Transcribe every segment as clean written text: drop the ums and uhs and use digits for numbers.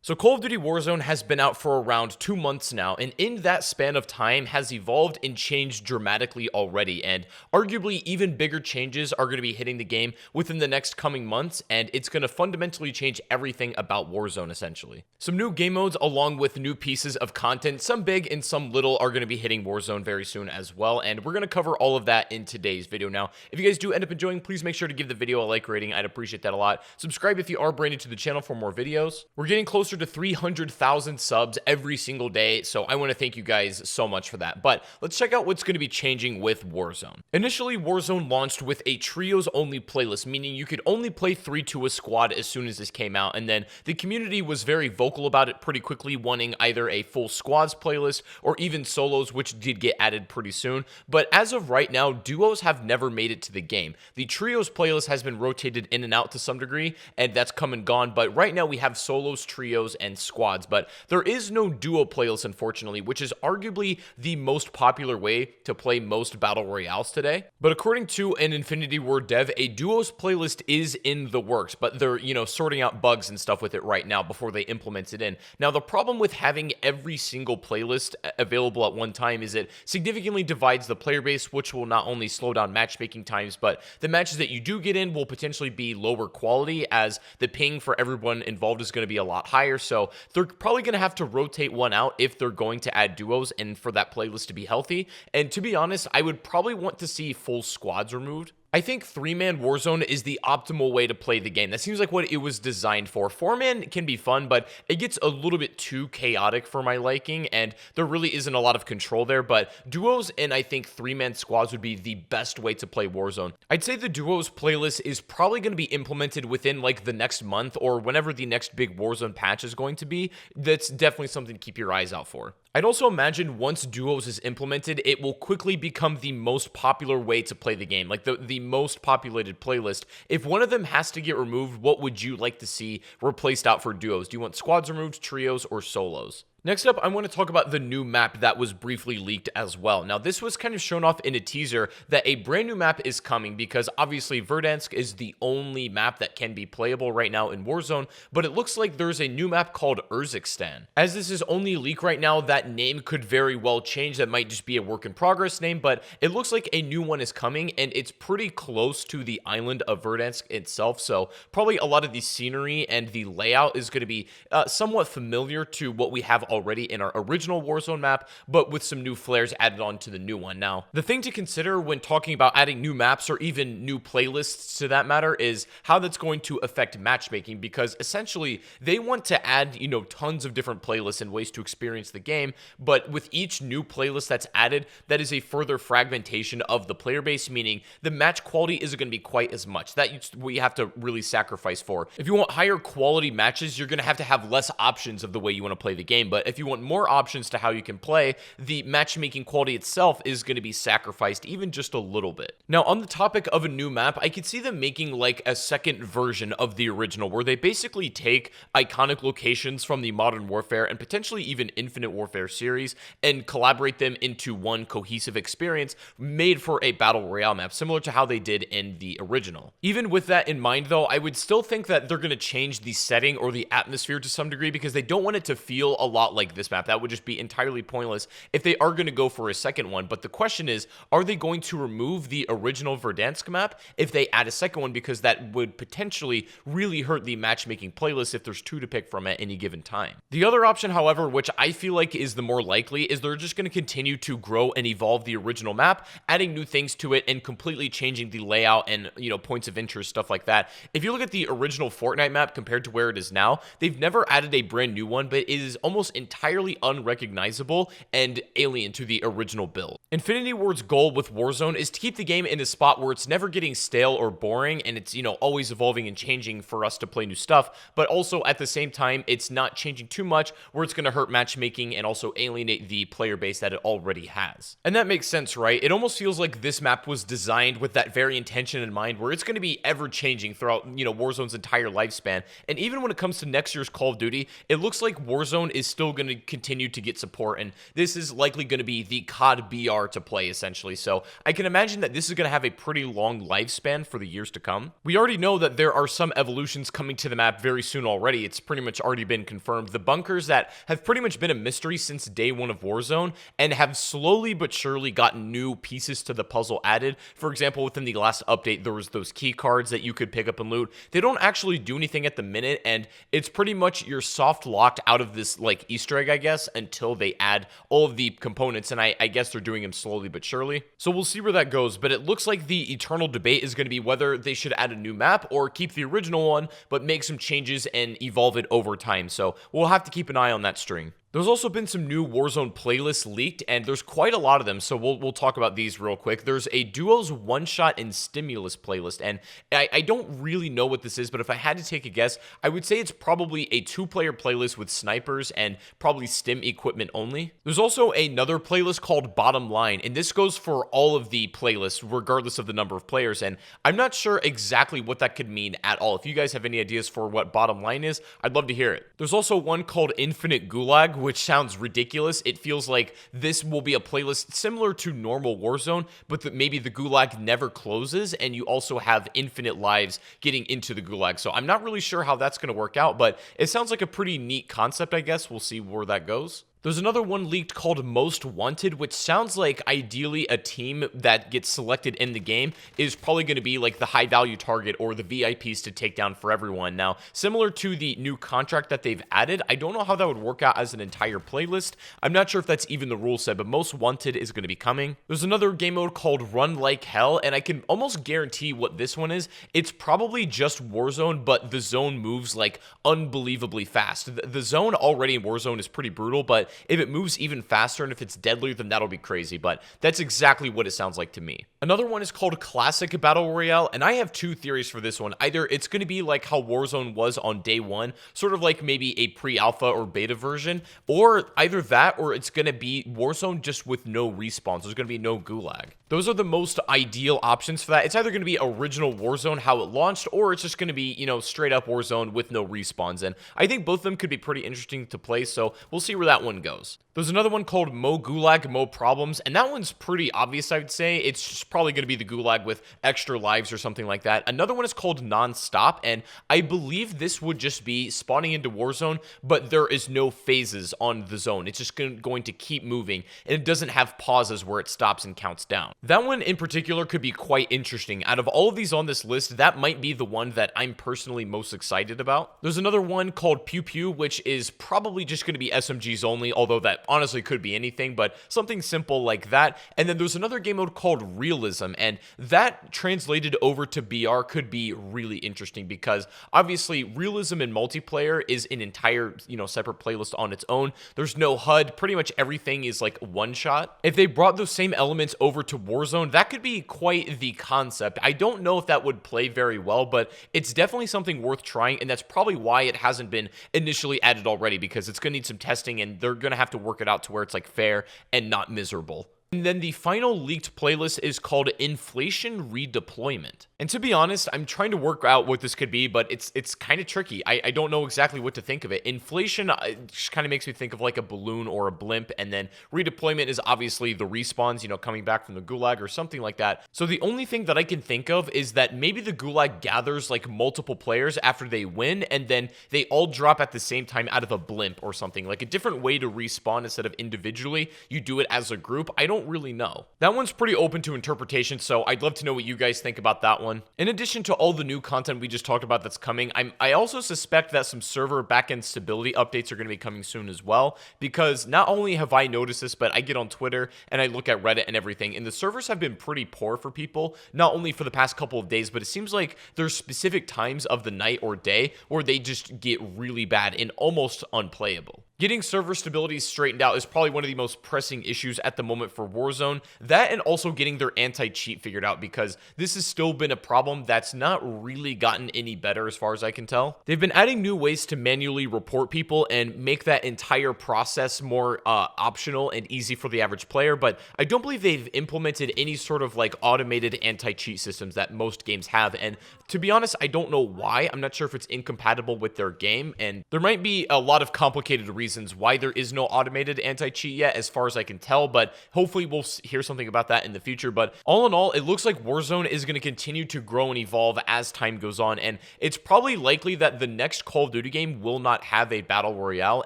So Call of Duty Warzone has been out for around 2 months now, and in that span of time has evolved and changed dramatically already, and arguably even bigger changes are going to be hitting the game within the next coming months, and it's going to fundamentally change everything about Warzone essentially. Some new game modes along with new pieces of content, some big and some little, are going to be hitting Warzone very soon as well, and we're going to cover all of that in today's video. Now, if you guys do end up enjoying, please make sure to give the video a like rating. I'd appreciate that a lot. Subscribe if you are brand new to the channel for more videos. We're getting closer to 300,000 subs every single day, so I want to thank you guys so much for that. But let's check out what's going to be changing with Warzone. Initially, Warzone launched with a trios only playlist, meaning you could only play 3 to a squad as soon as this came out, and then the community was very vocal about it pretty quickly, wanting either a full squads playlist or even solos, which did get added pretty soon. But as of right now, duos have never made it to the game. The trios playlist has been rotated in and out to some degree, and that's come and gone, but right now we have solos, trios, and squads, but there is no duo playlist, unfortunately, which is arguably the most popular way to play most battle royales today. But according to an Infinity Ward dev, a duos playlist is in the works, but they're, sorting out bugs and stuff with it right now before they implement it in. Now, the problem with having every single playlist available at one time is it significantly divides the player base, which will not only slow down matchmaking times, but the matches that you do get in will potentially be lower quality, as the ping for everyone involved is going to be a lot higher. So they're probably going to have to rotate one out if they're going to add duos and for that playlist to be healthy. And to be honest, I would probably want to see full squads removed. I think 3-man Warzone is the optimal way to play the game. That seems like what it was designed for. 4-man can be fun, but it gets a little bit too chaotic for my liking, and there really isn't a lot of control there. But duos and I think 3-man squads would be the best way to play Warzone. I'd say the duos playlist is probably going to be implemented within like the next month or whenever the next big Warzone patch is going to be. That's definitely something to keep your eyes out for. I'd also imagine once duos is implemented, it will quickly become the most popular way to play the game, like the most populated playlist. If one of them has to get removed, what would you like to see replaced out for duos? Do you want squads removed, trios, or solos? Next up, I want to talk about the new map that was briefly leaked as well. Now, this was kind of shown off in a teaser that a brand new map is coming because obviously Verdansk is the only map that can be playable right now in Warzone, but it looks like there's a new map called Urzikstan. As this is only a leak right now, that name could very well change. That might just be a work in progress name, but it looks like a new one is coming, and it's pretty close to the island of Verdansk itself, so probably a lot of the scenery and the layout is going to be somewhat familiar to what we have already in our original Warzone map, but with some new flares added on to the new one. Now, the thing to consider when talking about adding new maps or even new playlists to that matter is how that's going to affect matchmaking, because essentially they want to add, tons of different playlists and ways to experience the game, but with each new playlist that's added, that is a further fragmentation of the player base, meaning the match quality isn't going to be quite as much. That's what you have to really sacrifice for. If you want higher quality matches, you're going to have less options of the way you want to play the game, but if you want more options to how you can play, the matchmaking quality itself is going to be sacrificed even just a little bit. Now, on the topic of a new map, I could see them making like a second version of the original where they basically take iconic locations from the Modern Warfare and potentially even Infinite Warfare series and collaborate them into one cohesive experience made for a battle royale map, similar to how they did in the original. Even with that in mind, though, I would still think that they're going to change the setting or the atmosphere to some degree because they don't want it to feel a lot like this map. That would just be entirely pointless if they are going to go for a second one. But the question is, are they going to remove the original Verdansk map if they add a second one? Because that would potentially really hurt the matchmaking playlist if there's 2 to pick from at any given time. The other option, however, which I feel like is the more likely, is they're just going to continue to grow and evolve the original map, adding new things to it and completely changing the layout and, points of interest, stuff like that. If you look at the original Fortnite map compared to where it is now, they've never added a brand new one, but it is almost entirely unrecognizable and alien to the original build. Infinity Ward's goal with Warzone is to keep the game in a spot where it's never getting stale or boring, and it's, always evolving and changing for us to play new stuff, but also at the same time, it's not changing too much where it's going to hurt matchmaking and also alienate the player base that it already has. And that makes sense, right? It almost feels like this map was designed with that very intention in mind, where it's going to be ever changing throughout, Warzone's entire lifespan. And even when it comes to next year's Call of Duty, it looks like Warzone is still still going to continue to get support, and this is likely going to be the COD BR to play, essentially. So I can imagine that this is going to have a pretty long lifespan for the years to come. We already know that there are some evolutions coming to the map very soon already. It's pretty much already been confirmed. The bunkers that have pretty much been a mystery since day one of Warzone and have slowly but surely gotten new pieces to the puzzle added. For example, within the last update, there was those key cards that you could pick up and loot. They don't actually do anything at the minute, and it's pretty much you're soft locked out of this like Easter egg, I guess, until they add all of the components, and I guess they're doing them slowly but surely. So we'll see where that goes, but it looks like the eternal debate is going to be whether they should add a new map or keep the original one, but make some changes and evolve it over time. So we'll have to keep an eye on that string. There's also been some new Warzone playlists leaked, and there's quite a lot of them, so we'll talk about these real quick. There's a Duos One Shot and Stimulus playlist, and I don't really know what this is, but if I had to take a guess, I would say it's probably a two-player playlist with snipers and probably stim equipment only. There's also another playlist called Bottom Line, and this goes for all of the playlists, regardless of the number of players, and I'm not sure exactly what that could mean at all. If you guys have any ideas for what Bottom Line is, I'd love to hear it. There's also one called Infinite Gulag, which sounds ridiculous. It feels like this will be a playlist similar to normal Warzone, but maybe the Gulag never closes, and you also have infinite lives getting into the Gulag. So I'm not really sure how that's going to work out, but it sounds like a pretty neat concept, I guess. We'll see where that goes. There's another one leaked called Most Wanted, which sounds like ideally a team that gets selected in the game is probably going to be like the high value target or the VIPs to take down for everyone. Now, similar to the new contract that they've added, I don't know how that would work out as an entire playlist. I'm not sure if that's even the rule set, but Most Wanted is going to be coming. There's another game mode called Run Like Hell, and I can almost guarantee what this one is. It's probably just Warzone, but the zone moves like unbelievably fast. The zone already in Warzone is pretty brutal, but if it moves even faster and if it's deadlier, then that'll be crazy, but that's exactly what it sounds like to me. Another one is called Classic Battle Royale, and I have two theories for this one. Either it's going to be like how Warzone was on day one, sort of like maybe a pre-alpha or beta version, or either that or it's going to be Warzone just with no respawns. There's going to be no Gulag. Those are the most ideal options for that. It's either going to be original Warzone, how it launched, or it's just going to be, you know, straight up Warzone with no respawns, and I think both of them could be pretty interesting to play, so we'll see where that one goes. There's another one called Mo Gulag, Mo Problems, and that one's pretty obvious, I would say. It's just probably going to be the Gulag with extra lives or something like that. Another one is called Non-Stop, and I believe this would just be spawning into Warzone, but there is no phases on the zone. It's just going to keep moving, and it doesn't have pauses where it stops and counts down. That one in particular could be quite interesting. Out of all of these on this list, that might be the one that I'm personally most excited about. There's another one called Pew Pew, which is probably just going to be SMGs only, although that honestly could be anything, but something simple like that. And then there's another game mode called Realism, and that translated over to BR could be really interesting because obviously Realism in multiplayer is an entire, separate playlist on its own. There's no HUD. Pretty much everything is like one shot. If they brought those same elements over to Warzone, that could be quite the concept. I don't know if that would play very well, but it's definitely something worth trying, and that's probably why it hasn't been initially added already, because it's going to need some testing, and they're going to have to work it out to where it's like fair and not miserable. And then the final leaked playlist is called Inflation Redeployment. And to be honest, I'm trying to work out what this could be, but it's kind of tricky. I don't know exactly what to think of it. Inflation just kind of makes me think of like a balloon or a blimp, and then redeployment is obviously the respawns, coming back from the Gulag or something like that. So the only thing that I can think of is that maybe the Gulag gathers like multiple players after they win, and then they all drop at the same time out of a blimp or something, like a different way to respawn instead of individually. You do it as a group. I don't really know. That one's pretty open to interpretation, so I'd love to know what you guys think about that one. In addition to all the new content we just talked about that's coming, I also suspect that some server backend stability updates are going to be coming soon as well, because not only have I noticed this, but I get on Twitter and I look at Reddit and everything, and the servers have been pretty poor for people, not only for the past couple of days, but it seems like there's specific times of the night or day where they just get really bad and almost unplayable. Getting server stability straightened out is probably one of the most pressing issues at the moment for Warzone. That, and also getting their anti-cheat figured out, because this has still been a problem that's not really gotten any better as far as I can tell. They've been adding new ways to manually report people and make that entire process more optional and easy for the average player, but I don't believe they've implemented any sort of like automated anti-cheat systems that most games have, and to be honest, I don't know why. I'm not sure if it's incompatible with their game, and there might be a lot of complicated reasons reasons why there is no automated anti-cheat yet, as far as I can tell, but hopefully we'll hear something about that in the future. But all in all, it looks like Warzone is going to continue to grow and evolve as time goes on, and it's probably likely that the next Call of Duty game will not have a battle royale,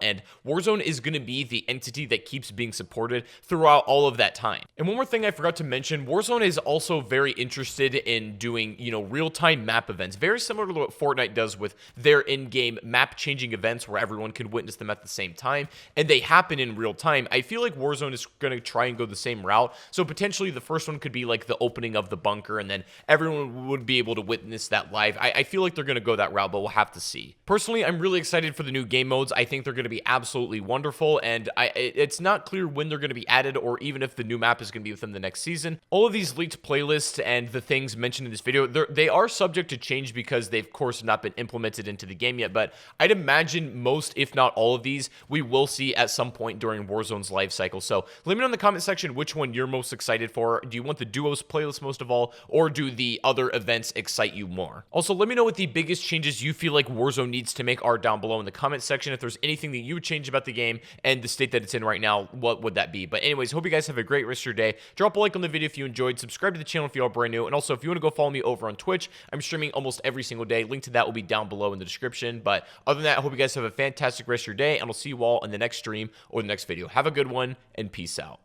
and Warzone is going to be the entity that keeps being supported throughout all of that time. And one more thing I forgot to mention, Warzone is also very interested in doing, real-time map events, very similar to what Fortnite does with their in-game map-changing events where everyone can witness them at the same time, and they happen in real time. I feel like Warzone is going to try and go the same route, so potentially the first one could be like the opening of the bunker, and then everyone would be able to witness that live. I feel like they're going to go that route, but we'll have to see. Personally, I'm really excited for the new game modes. I think they're going to be absolutely wonderful, and it's not clear when they're going to be added or even if the new map is going to be within the next season. All of these leaked playlists and the things mentioned in this video, they are subject to change because they've, of course, not been implemented into the game yet, but I'd imagine most, if not all of these, we will see at some point during Warzone's life cycle. So let me know in the comment section which one you're most excited for. Do you want the duos playlist most of all, or do the other events excite you more? Also, let me know what the biggest changes you feel like Warzone needs to make are down below in the comment section. If there's anything that you would change about the game and the state that it's in right now, what would that be? But anyways, hope you guys have a great rest of your day. Drop a like on the video if you enjoyed, subscribe to the channel if you are brand new, and also if you want to go follow me over on Twitch, I'm streaming almost every single day. Link to that will be down below in the description. But other than that, I hope you guys have a fantastic rest of your day, and I'll see you all in the next stream or the next video. Have a good one, and peace out.